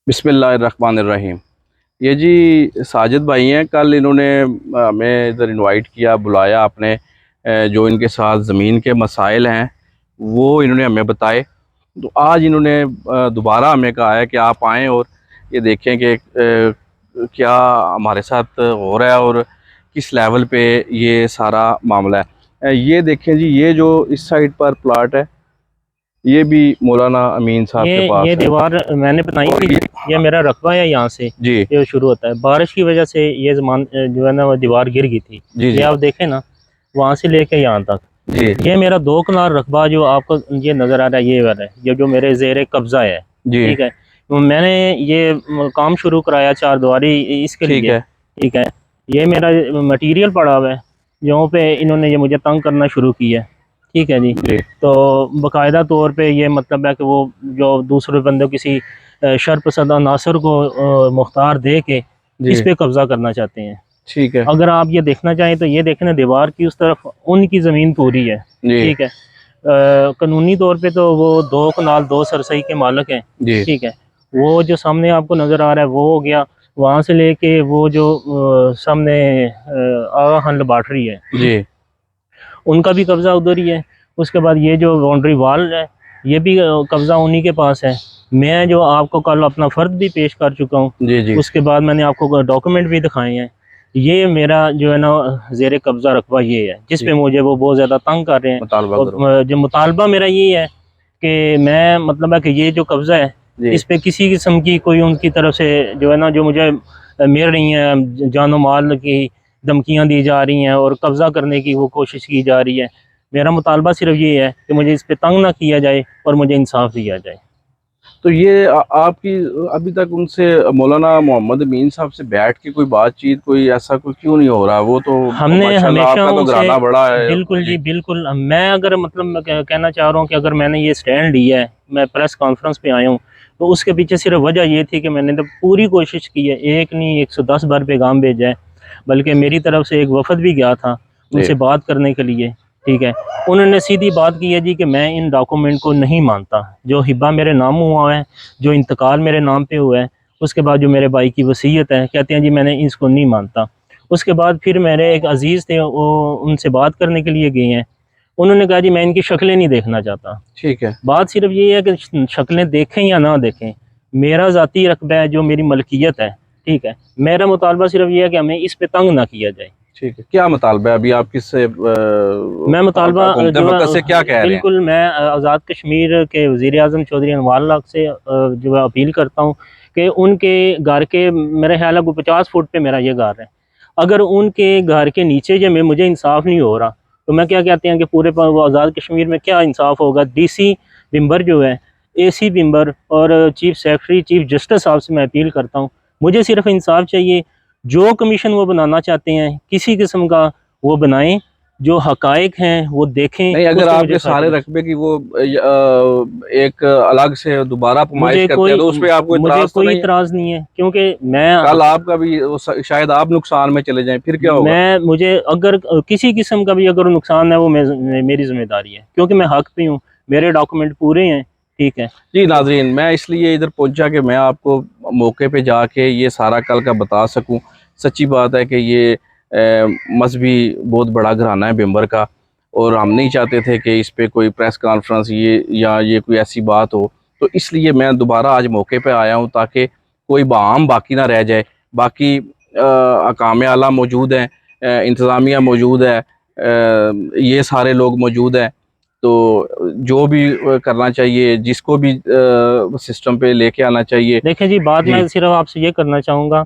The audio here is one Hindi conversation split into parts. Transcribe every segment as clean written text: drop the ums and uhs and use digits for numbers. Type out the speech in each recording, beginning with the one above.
बिस्मिल्लाहिर्रहमानिर्रहीम। ये जी साजिद भाई हैं। कल इन्होंने हमें इधर इनवाइट किया, बुलाया आपने। जो इनके साथ ज़मीन के मसाइल हैं वो इन्होंने हमें बताए। तो आज इन्होंने दोबारा हमें कहा है कि आप आएँ और ये देखें कि क्या हमारे साथ हो रहा है और किस लेवल पे ये सारा मामला है। ये देखें जी, ये जो इस साइड पर प्लाट है ये भी मौलाना अमीन साहब ये के ये पास है। दीवार मैंने बनाई और थी। ये मेरा रकबा है, यहाँ से जी ये शुरू होता है। बारिश की वजह से ये जमान जो है ना वो दीवार गिर गई थी। जी ये जी आप देखें ना, वहाँ से लेके यहाँ तक जी ये मेरा 2 कनाल रकबा जो आपको ये नज़र आ रहा है, ये वाला है, ये जो मेरे जेर कब्जा है। जी। ठीक है, तो मैंने ये काम शुरू कराया चार दीवारी इसके ठीक लिए। है। ठीक है, ये मेरा मटीरियल पड़ा हुआ है जहाँ पे इन्होंने ये मुझे तंग करना शुरू किया है। ठीक है जी। जी तो बाकायदा तौर पे ये मतलब है कि वो जो दूसरे बंदे किसी शरपसंद नासर को मुख्तार दे के जी। इस पे कब्जा करना चाहते हैं। ठीक है। अगर आप ये देखना चाहें तो ये देखना, दीवार की उस तरफ उनकी ज़मीन पूरी है। जी ठीक है, कानूनी तौर पे तो वो 2 कनाल 2 सरसई के मालिक हैं। जी ठीक है, वो जो सामने आपको नज़र आ रहा है वो हो गया। वहाँ से लेके वो जो सामने आगा खान लबाटरी है, जी उनका भी कब्ज़ा उधर ही है। उसके बाद ये जो बाउंड्री वाल है ये भी कब्ज़ा उन्हीं के पास है। मैं जो आपको कल अपना फ़र्द भी पेश कर चुका हूँ, जी जी। उसके बाद मैंने आपको डॉक्यूमेंट भी दिखाए हैं। ये मेरा जो है ना ज़ेर कब्ज़ा रकबा ये है, जिस पे ठीक, मुझे वो बहुत ज़्यादा तंग कर रहे हैं। मुतालबा करो। और जो मुतालबा मेरा ये है कि मैं मतलब है कि ये जो कब्ज़ा है जी इस पे किसी किस्म की कोई उनकी तरफ से जो है ना, जो मुझे मिल रही हैं जानो माल की धमकियाँ दी जा रही हैं और कब्ज़ा करने की वो कोशिश की जा रही है। मेरा मुतालबा सिर्फ ये है कि मुझे इस पे तंग ना किया जाए और मुझे इंसाफ दिया जाए। तो ये आपकी अभी तक उनसे मौलाना मोहम्मद अमीन साहब से बैठ के कोई बातचीत, कोई ऐसा कोई क्यों नहीं हो रहा? वो तो हमने माशाल्लाह हमेशा आपका तो उनसे, घराना बड़ा है। बिल्कुल जी जी बिल्कुल, मैं अगर मतलब मैं कहना चाह रहा हूँ कि अगर मैंने ये स्टैंड लिया है, मैं प्रेस कॉन्फ्रेंस पे आया हूँ, तो उसके पीछे सिर्फ वजह ये थी कि मैंने तो पूरी कोशिश की है, एक नहीं 110 बार पैगाम भेजा है। बल्कि मेरी तरफ से एक वफद भी गया था जी उनसे बात करने के लिए। ठीक है, उन्होंने सीधी बात की है जी कि मैं इन डॉक्यूमेंट को नहीं मानता, जो हिब्बा मेरे नाम हुआ है, जो इंतकाल मेरे नाम पे हुआ है, उसके बाद जो मेरे भाई की वसीयत है, कहते हैं जी मैंने इसको नहीं मानता। उसके बाद फिर मेरे एक अजीज़ थे, वो उनसे बात करने के लिए गए हैं। उन्होंने कहा जी मैं इनकी शक्लें नहीं देखना चाहता। ठीक है। बात सिर्फ ये है कि शक्लें देखें या ना देखें, मेरा ज़ाती रकबा है जो मेरी मलकियत है। ठीक है, मेरा मुतालबा सिर्फ ये है कि हमें इस पे तंग ना किया जाए। ठीक है, क्या मुतालबा है? अभी आप किससे मैं मुतालबा हुकूमत जो वक़्त से क्या कह रहे हैं? बिल्कुल मैं आज़ाद कश्मीर के वज़ीर आज़म चौधरी अनवर हक से जो है अपील करता हूँ कि उनके घर के, मेरे ख्याल है 50 फुट पे मेरा ये घर है, अगर उनके घर के नीचे जो में मुझे इंसाफ नहीं हो रहा, तो मैं क्या कहते हैं कि पूरे आज़ाद कश्मीर में क्या इंसाफ होगा। DC मेंबर जो है, AC मेंबर और चीफ सेक्रेटरी चीफ जस्टिस साहब से मैं अपील करता हूँ, मुझे सिर्फ इंसाफ चाहिए। जो कमीशन वो बनाना चाहते हैं किसी किस्म का वो बनाएं, जो हकायक हैं वो देखें, नहीं, उस अगर पर मुझे आपके सारे फैसला। रकबे की वो एक अलग से दोबारा पैमाइश मुझे करते हैं कोई तो उस पे आपको मुझे इतराज़ तो कोई नहीं है? इतराज़ नहीं है, क्योंकि कल आपका भी शायद आप नुकसान में चले जाएं, फिर क्या होगा? मुझे अगर किसी किस्म का भी अगर नुकसान है वो मेरी जिम्मेदारी है, क्योंकि मैं हक पे हूँ, मेरे डॉक्यूमेंट पूरे हैं। ठीक है। जी नाज़रीन, मैं इसलिए इधर पहुंचा कि मैं आपको मौके पे जाके ये सारा कल का बता सकूं। सच्ची बात है कि ये मजहबी बहुत बड़ा घराना है बिम्बर का, और हम नहीं चाहते थे कि इस पे कोई प्रेस कॉन्फ्रेंस ये या ये कोई ऐसी बात हो। तो इसलिए मैं दोबारा आज मौके पे आया हूं ताकि कोई बहाम बाकी ना रह जाए। बाकी अकाम आला मौजूद हैं, इंतज़ामिया मौजूद है, ये सारे लोग मौजूद हैं। तो जो भी करना चाहिए, जिसको भी सिस्टम पे लेके आना चाहिए। देखें जी, बात जी मैं सिर्फ आपसे ये करना चाहूँगा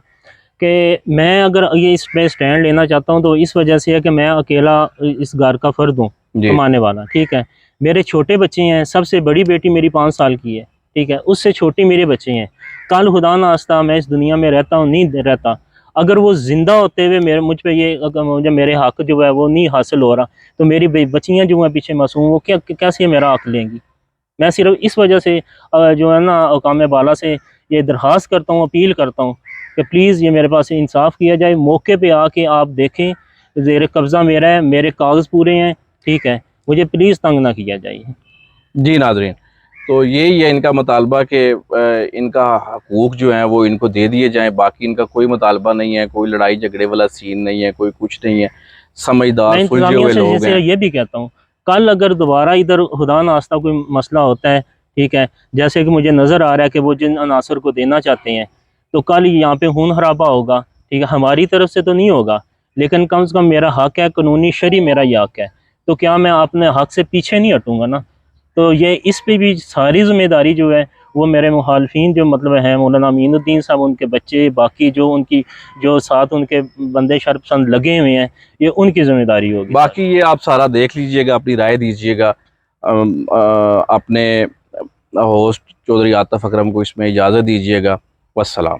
कि मैं अगर ये इस पे स्टैंड लेना चाहता हूँ तो इस वजह से है कि मैं अकेला इस घर का फ़र्द हूँ, जी कमाने वाला। ठीक है, मेरे छोटे बच्चे हैं, सबसे बड़ी बेटी मेरी 5 साल की है। ठीक है, उससे छोटे मेरे बच्चे हैं। कल खुदा ना खास्ता मैं इस दुनिया में रहता हूँ, नहीं रहता, अगर वो ज़िंदा होते हुए मेरे मुझ पे ये अगर मुझे मेरे हक़ जो है वो नहीं हासिल हो रहा, तो मेरी बच्चियाँ जो हैं पीछे मासूम, वो कैसे मेरा हक़ लेंगी। मैं सिर्फ इस वजह से जो है ना अकाम बाला से ये दरख्वास्त करता हूँ, अपील करता हूँ कि प्लीज़ ये मेरे पास इंसाफ किया जाए। मौके पे आके आप देखें, ज़ेर कब्ज़ा मेरा है, मेरे कागज़ पूरे हैं। ठीक है, मुझे प्लीज़ तंग ना किया जाए। जी नाज़रीन, तो यही है इनका मुतालबा कि इनका हकूक़ जो हैं वो इनको दे दिए जाएं। बाकी इनका कोई मुतालबा नहीं है, कोई लड़ाई झगड़े वाला सीन नहीं है, कोई कुछ नहीं है। समझदार मैं सुलझे इंतज़ामिया हुए से लोग जैसे हैं। ये भी कहता हूँ, कल अगर दोबारा इधर खुदा नास्ता कोई मसला होता है, ठीक है, जैसे कि मुझे नज़र आ रहा है कि वो जिन अनासर को देना चाहते हैं, तो कल यहाँ पे खून खराबा होगा, ठीक है, हमारी तरफ से तो नहीं होगा, लेकिन कम से कम मेरा हक है, कानूनी शरी मेरा ये हक है, तो क्या मैं अपने हक से पीछे नहीं हटूँगा ना। तो ये इस पे भी सारी ज़िम्मेदारी जो है वो मेरे मुखालफिन जो मतलब हैं, मौलाना अमीनुद्दीन साहब, उनके बच्चे, बाकी जो उनकी जो साथ उनके बंदे शरपसंद लगे हुए हैं, ये उनकी ज़िम्मेदारी होगी बाकी सारी। ये आप सारा देख लीजिएगा, अपनी राय दीजिएगा। अपने होस्ट चौधरी आतिफ अकरम को इसमें इजाज़त दीजिएगा। वस्सलाम।